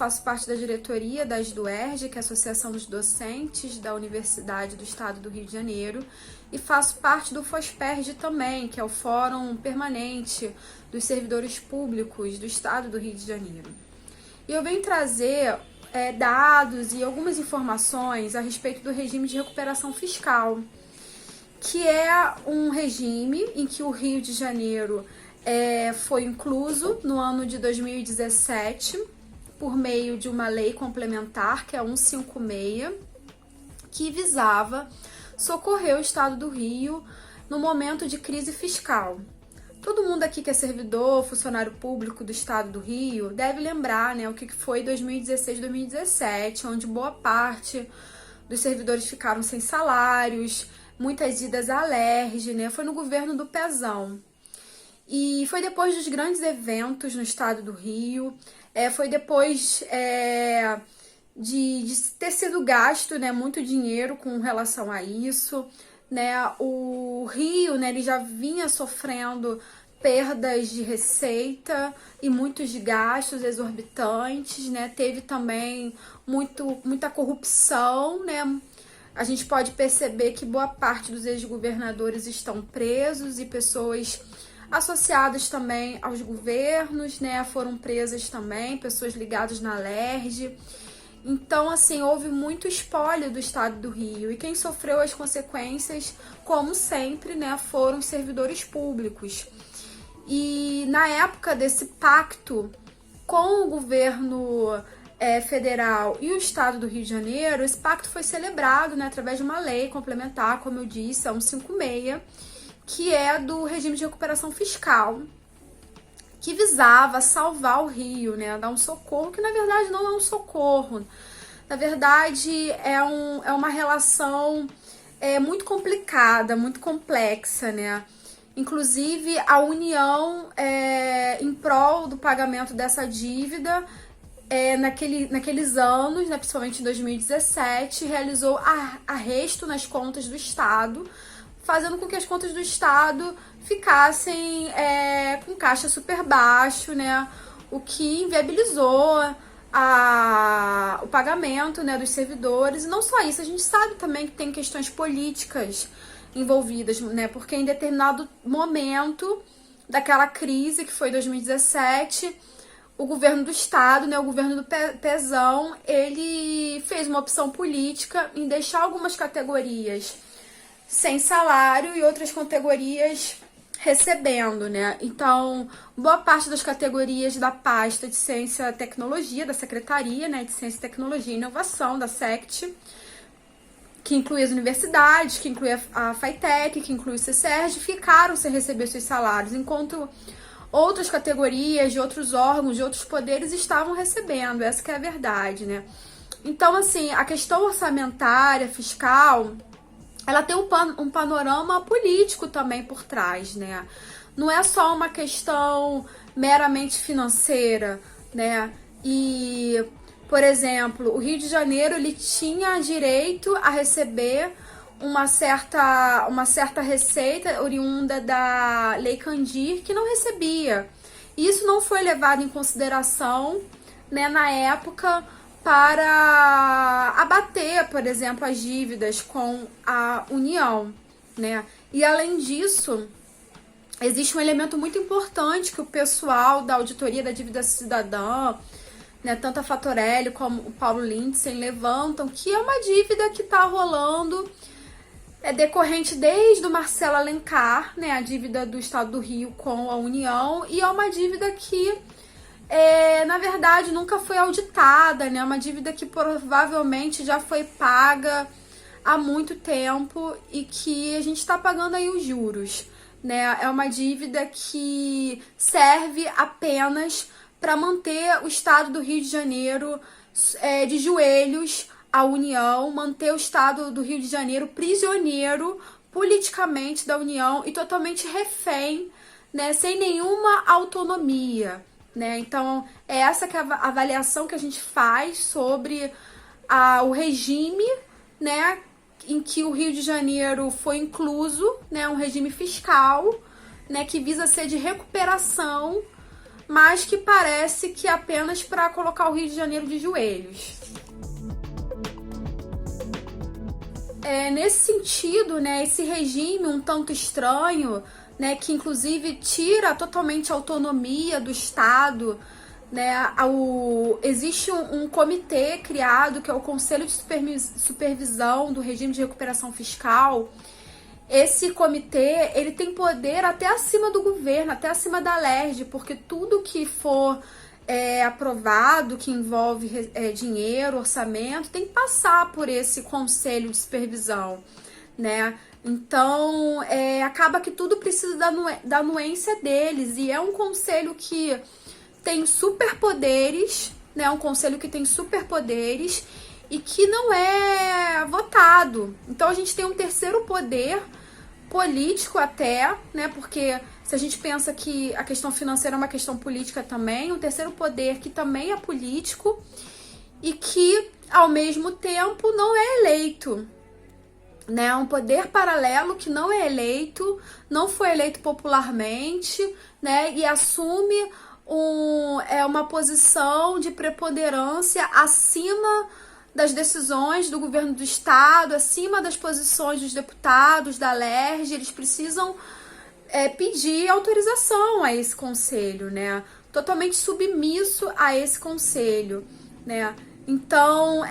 faço parte da diretoria da ASDUERJ, que é a Associação dos Docentes da Universidade do Estado do Rio de Janeiro, e faço parte do FOSPERJ também, que é o Fórum Permanente dos Servidores Públicos do Estado do Rio de Janeiro. E eu venho trazer dados e algumas informações a respeito do regime de recuperação fiscal, que é um regime em que o Rio de Janeiro foi incluso no ano de 2017 por meio de uma lei complementar, que é a 156, que visava socorrer o Estado do Rio no momento de crise fiscal. Todo mundo aqui que é servidor, funcionário público do Estado do Rio deve lembrar, né, o que foi 2016, 2017, onde boa parte dos servidores ficaram sem salários, muitas idas à alerge, né, foi no governo do Pezão. E foi depois dos grandes eventos no Estado do Rio, foi depois de ter sido gasto, né, muito dinheiro com relação a isso, né, o Rio, né, ele já vinha sofrendo perdas de receita e muitos gastos exorbitantes, né, teve também muita corrupção, né, a gente pode perceber que boa parte dos ex-governadores estão presos e pessoas associadas também aos governos, né, foram presas também, pessoas ligadas na Alerj. Então, assim, houve muito espólio do Estado do Rio e quem sofreu as consequências, como sempre, né, foram os servidores públicos. E na época desse pacto com o governo federal e o Estado do Rio de Janeiro, esse pacto foi celebrado, né, através de uma lei complementar, como eu disse, a 156, que é do regime de recuperação fiscal, que visava salvar o Rio, né, dar um socorro, que na verdade não é um socorro, na verdade é uma relação muito complicada, muito complexa, né, inclusive a União, em prol do pagamento dessa dívida, naqueles anos, né, principalmente em 2017, realizou arresto nas contas do Estado, fazendo com que as contas do Estado ficassem com caixa super baixo, né? O que inviabilizou o pagamento, né, dos servidores. E não só isso, a gente sabe também que tem questões políticas envolvidas, né? Porque em determinado momento daquela crise, que foi 2017, o governo do Estado, né, o governo do Pezão, ele fez uma opção política em deixar algumas categorias sem salário e outras categorias recebendo, né? Então, boa parte das categorias da pasta de Ciência e Tecnologia, da Secretaria, né, de Ciência, Tecnologia e Inovação, da SECT, que inclui as universidades, que inclui a FATEC, que inclui o CCERJ, ficaram sem receber seus salários, enquanto outras categorias de outros órgãos, de outros poderes estavam recebendo, essa que é a verdade, né? Então, assim, a questão orçamentária, fiscal, ela tem um panorama político também por trás, né? Não é só uma questão meramente financeira, né? E, por exemplo, o Rio de Janeiro, ele tinha direito a receber uma certa receita oriunda da Lei Candir, que não recebia. Isso não foi levado em consideração, né, na época, para abater, por exemplo, as dívidas com a União, né? E além disso, existe um elemento muito importante que o pessoal da Auditoria da Dívida Cidadã, né, tanto a Fatorelli como o Paulo Lindsay levantam, que é uma dívida que está rolando, decorrente desde o Marcelo Alencar, né, a dívida do Estado do Rio com a União, e é uma dívida que na verdade nunca foi auditada, né? Uma dívida que provavelmente já foi paga há muito tempo e que a gente está pagando aí os juros, né? É uma dívida que serve apenas para manter o Estado do Rio de Janeiro de joelhos à União, manter o Estado do Rio de Janeiro prisioneiro politicamente da União e totalmente refém, né? Sem nenhuma autonomia, né? Então, é essa que é a avaliação que a gente faz sobre o regime, né, em que o Rio de Janeiro foi incluso, né, um regime fiscal, né, que visa ser de recuperação mas que parece que é apenas para colocar o Rio de Janeiro de joelhos. Nesse sentido, né, esse regime um tanto estranho, né, que inclusive tira totalmente a autonomia do Estado, né, existe um comitê criado que é o Conselho de Supervisão do Regime de Recuperação Fiscal. Esse comitê, ele tem poder até acima do governo, até acima da LERJ, porque tudo que for aprovado, que envolve dinheiro, orçamento, tem que passar por esse conselho de supervisão, né? Então, acaba que tudo precisa da anuência deles, e é um conselho que tem superpoderes, né? Um conselho que tem superpoderes e que não é votado. Então, a gente tem um terceiro poder político até, né? Porque se a gente pensa que a questão financeira é uma questão política também, um terceiro poder que também é político e que, ao mesmo tempo, não é eleito, né? Um poder paralelo que não é eleito, não foi eleito popularmente, né? E assume uma posição de preponderância acima das decisões do governo do estado, acima das posições dos deputados, da LERJ. Eles precisam pedir autorização a esse conselho, né? Totalmente submisso a esse conselho, né? Então,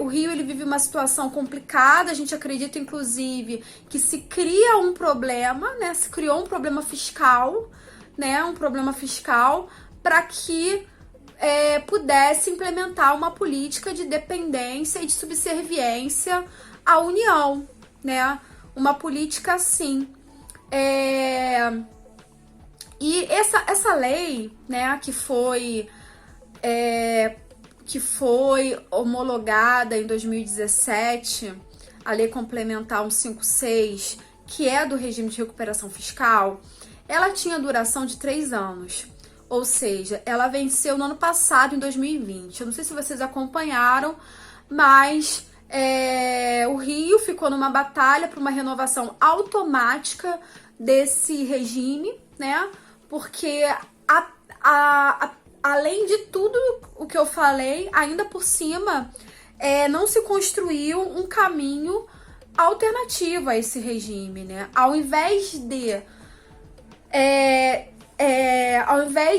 o Rio, ele vive uma situação complicada. A gente acredita, inclusive, que se cria um problema, né? Se criou um problema fiscal, né? Um problema fiscal para que pudesse implementar uma política de dependência e de subserviência à União, né? Uma política assim. E essa lei, né, que foi homologada em 2017, a Lei Complementar 156, que é do regime de recuperação fiscal, ela tinha duração de 3 anos. Ou seja, ela venceu no ano passado, em 2020. Eu não sei se vocês acompanharam, mas o Rio ficou numa batalha para uma renovação automática desse regime, né? Porque além de tudo o que eu falei, ainda por cima, não se construiu um caminho alternativo a esse regime, né? Ao invés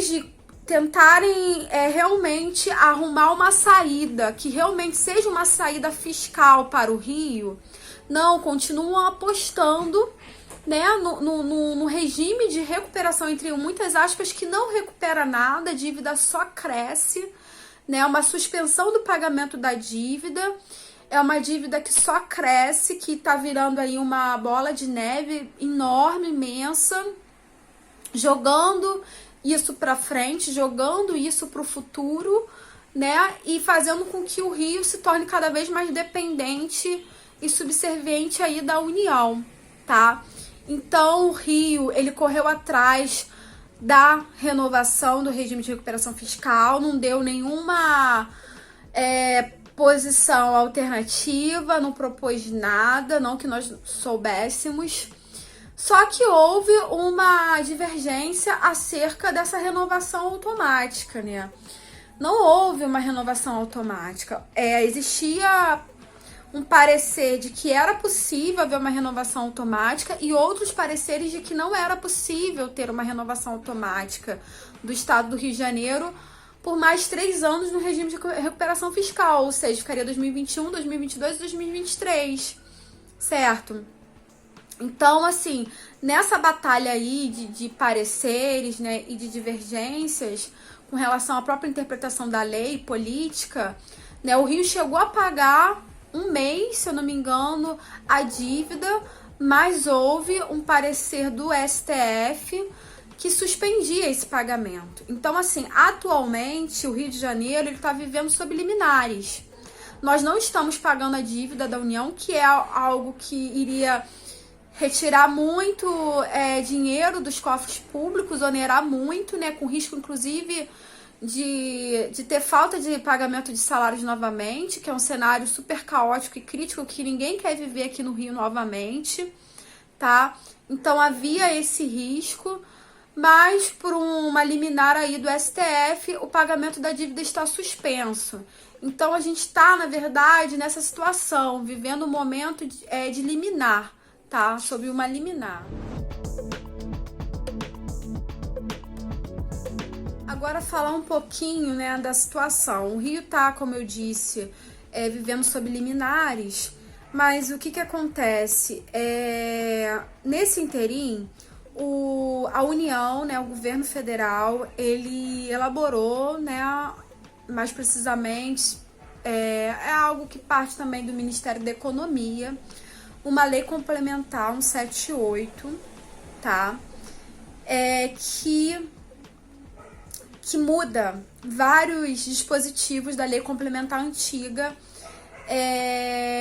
de tentarem realmente arrumar uma saída, que realmente seja uma saída fiscal para o Rio, não, continuam apostando, né, no regime de recuperação, entre muitas aspas, que não recupera nada, a dívida só cresce, né, uma suspensão do pagamento da dívida, é uma dívida que só cresce, que tá virando aí uma bola de neve enorme, imensa, jogando isso para frente, jogando isso para o futuro, né, e fazendo com que o Rio se torne cada vez mais dependente e subserviente aí da União, tá? Então, o Rio, ele correu atrás da renovação do regime de recuperação fiscal, não deu nenhuma posição alternativa, não propôs nada, não que nós soubéssemos. Só que houve uma divergência acerca dessa renovação automática, né? Não houve uma renovação automática. Existia um parecer de que era possível haver uma renovação automática e outros pareceres de que não era possível ter uma renovação automática do Estado do Rio de Janeiro por mais 3 anos no regime de recuperação fiscal, ou seja, ficaria 2021, 2022 e 2023, certo? Então, assim, nessa batalha aí de pareceres, né, e de divergências com relação à própria interpretação da lei política, né, o Rio chegou a pagar 1 mês, se eu não me engano, a dívida, mas houve um parecer do STF que suspendia esse pagamento. Então, assim, atualmente o Rio de Janeiro está vivendo sob liminares. Nós não estamos pagando a dívida da União, que é algo que iria retirar muito dinheiro dos cofres públicos, onerar muito, né, com risco, inclusive, de ter falta de pagamento de salários novamente, que é um cenário super caótico e crítico que ninguém quer viver aqui no Rio novamente, tá? Então, havia esse risco, mas por uma liminar aí do STF, o pagamento da dívida está suspenso. Então a gente está, na verdade, nessa situação, vivendo um momento de liminar, tá? Sobre uma liminar. Agora falar um pouquinho, né, da situação. O Rio tá, como eu disse, vivendo sob liminares, mas o que acontece? Nesse interim, a União, né, o governo federal, ele elaborou, né, mais precisamente, é algo que parte também do Ministério da Economia, uma lei complementar 178, tá? Que muda vários dispositivos da lei complementar antiga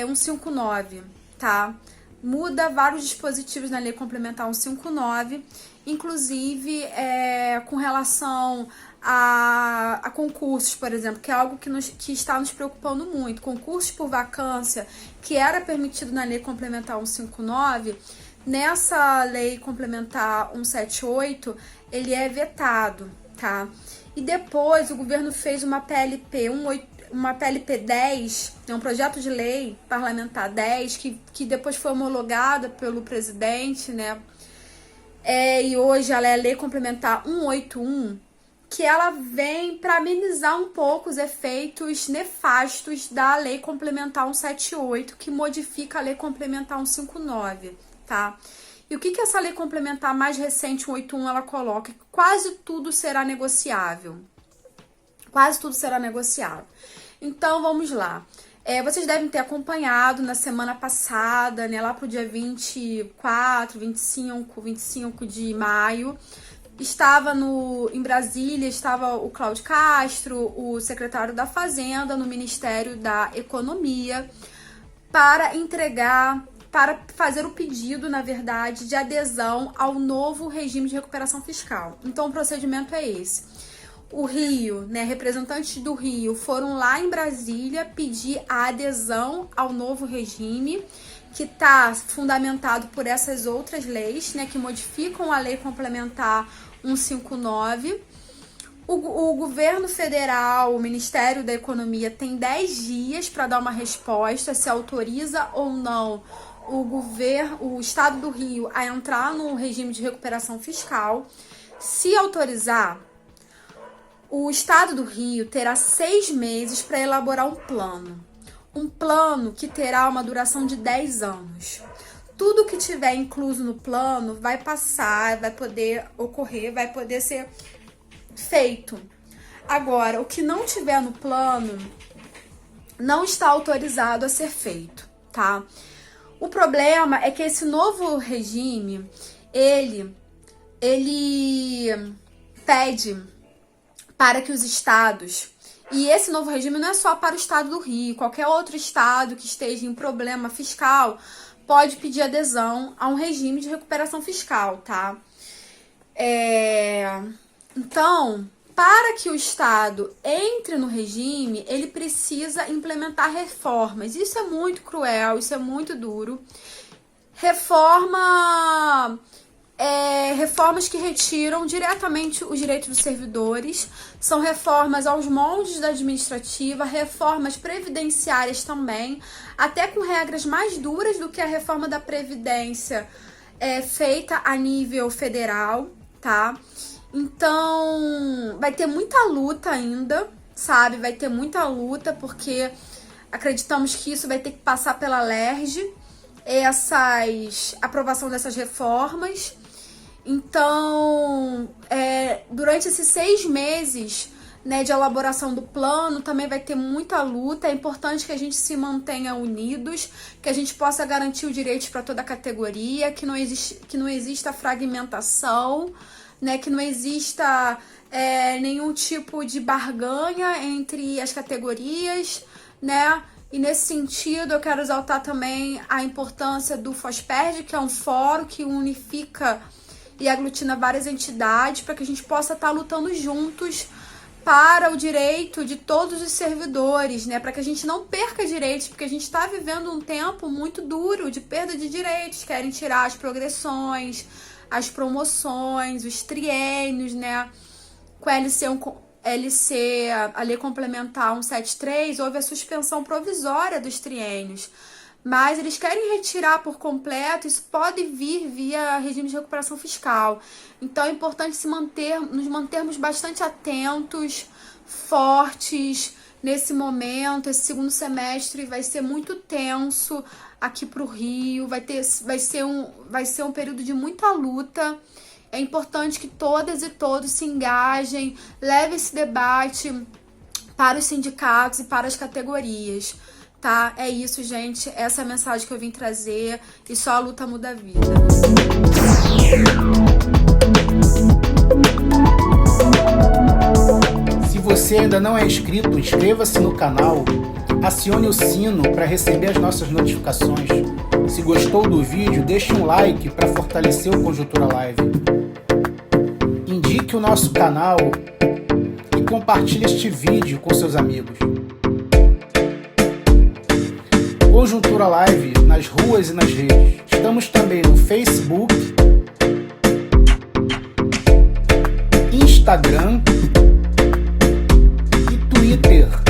159, tá? Muda vários dispositivos na lei complementar 159, inclusive com relação a concursos, por exemplo, que é algo que está nos preocupando muito. Concursos por vacância, que era permitido na lei complementar 159, nessa lei complementar 178, ele é vetado, tá? E depois o governo fez uma PLP 10, um projeto de lei parlamentar 10, que depois foi homologada pelo presidente, né? E hoje ela é a lei complementar 181, que ela vem para amenizar um pouco os efeitos nefastos da lei complementar 178, que modifica a lei complementar 159, tá? E o que essa lei complementar mais recente, 181, ela coloca? Quase tudo será negociável. Quase tudo será negociável. Então, vamos lá. Vocês devem ter acompanhado na semana passada, né, lá pro dia 24, 25 de maio, em Brasília, estava o Cláudio Castro, o secretário da Fazenda, no Ministério da Economia, para fazer o pedido, na verdade, de adesão ao novo regime de recuperação fiscal. Então, o procedimento é esse. O Rio, né, representantes do Rio foram lá em Brasília pedir a adesão ao novo regime, que está fundamentado por essas outras leis, né, que modificam a lei complementar 159. O governo federal, o Ministério da Economia, tem 10 dias para dar uma resposta, se autoriza ou não o Estado do Rio a entrar no regime de recuperação fiscal. Se autorizar, o Estado do Rio terá 6 meses para elaborar um plano que terá uma duração de 10 anos. Tudo que tiver incluso no plano vai passar, vai poder ocorrer, vai poder ser feito. Agora, o que não tiver no plano não está autorizado a ser feito, tá? O problema é que esse novo regime, ele pede para que os estados, e esse novo regime não é só para o estado do Rio, qualquer outro estado que esteja em problema fiscal pode pedir adesão a um regime de recuperação fiscal, tá? Então, para que o Estado entre no regime, ele precisa implementar reformas. Isso é muito cruel, isso é muito duro. Reformas que retiram diretamente os direitos dos servidores, são reformas aos moldes da administrativa, reformas previdenciárias também, até com regras mais duras do que a reforma da Previdência feita a nível federal, tá? Então, vai ter muita luta ainda, sabe? Vai ter muita luta, porque acreditamos que isso vai ter que passar pela LERJ, aprovação dessas reformas. Então, durante esses 6 meses, né, de elaboração do plano, também vai ter muita luta. É importante que a gente se mantenha unidos, que a gente possa garantir os direitos para toda a categoria, que não exista fragmentação, né, que não exista nenhum tipo de barganha entre as categorias, né? E nesse sentido, eu quero exaltar também a importância do FOSPERJ, que é um fórum que unifica e aglutina várias entidades para que a gente possa estar lutando juntos para o direito de todos os servidores, né? Para que a gente não perca direitos, porque a gente está vivendo um tempo muito duro de perda de direitos. Querem tirar as progressões, as promoções, os triênios, né? Com a LC, a Lei Complementar 173, houve a suspensão provisória dos triênios. Mas eles querem retirar por completo, isso pode vir via regime de recuperação fiscal. Então é importante nos mantermos bastante atentos, fortes nesse momento. Esse segundo semestre vai ser muito tenso aqui para o Rio, vai ser um período de muita luta. É importante que todas e todos se engajem, levem esse debate para os sindicatos e para as categorias. Tá? É isso, gente. Essa é a mensagem que eu vim trazer. E só a luta muda a vida. Se você ainda não é inscrito, inscreva-se no canal. Acione o sino para receber as nossas notificações. Se gostou do vídeo, deixe um like para fortalecer o Conjuntura Live. Indique o nosso canal e compartilhe este vídeo com seus amigos. Conjuntura Live nas ruas e nas redes. Estamos também no Facebook, Instagram e Twitter.